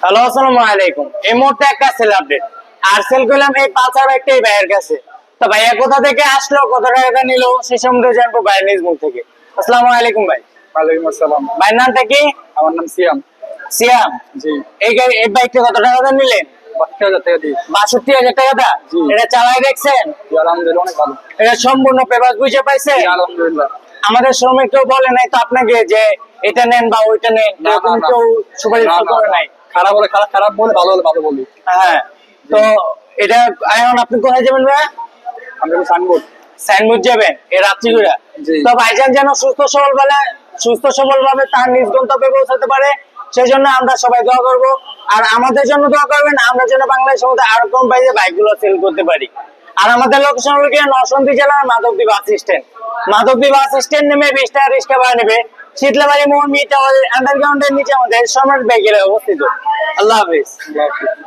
Hello, আসসালামু আলাইকুম। এই মুহূর্তে একটা সেল আপডেট আর সেল করলাম এই পালসার বাইকটাই ভাইয়ের কাছে। তো ভাইয়া কোথা থেকে আসলো, কত টাকা নিল, সে সম্বন্ধে জানবো ভাইয়ের নিজ মুখ থেকে। আসসালামু আলাইকুম ভাই। ওয়ালাইকুম আসসালাম। ভাইয়ের নামটা কি? আমার নাম সিয়াম। সিয়াম জি। এই বাইকটা কত টাকা নিলেন? 62,000 টাকা দিয়ে। 62,000 টাকা। জি। এটা চালাই দেখছেন? জি, আলহামদুলিল্লাহ অনেক ভালো। এটা সম্পূর্ণ পেপার বুঝে পাইছে? জি, আলহামদুলিল্লাহ। আমাদের শ্রমিক কেউ বলে নাই তো আপনাকে যে এটা নেন বা ওইটা নেন, না, এরকম না, কেউ সুপারিশ না, করে নাই? খারাপ হলে খারাপ, খারাপ বলে ভালো হলে ভালো বলি। হ্যাঁ। তো এটা এখন আপনি কোথায় যাবেন ভাইয়া? আমরা সানবোর্ড। সাইনবোর্ড যাবেন এই রাত্রিগুলা? জি। তো ভাইজান যেন সুস্থ সবল ভাবে তার নিজ গন্তব্যে পৌঁছাতে পারে, সেই জন্য আমরা সবাই দোয়া করব। আর আমাদের জন্য দোয়া করবেন, আমরা যেন বাংলাদেশের মধ্যে আরো কম প্রাইসে বাইকগুলো সেল করতে পারি। আর আমাদের লোকেশন হলো গিয়ে নরসিংদী জেলার Madhabdi bus stand. Madhabdi bus stand নেমে 20 টাকা রিক্সা ভাড়া নেবে। শীতলাবাড়ি মোড় মিটা আন্ডারগ্রাউন্ডের নিচে আমাদের সম্রাট বাইকের অবস্থিত। আল্লাহ হাফিজ। আল্লাহ হাফেজ।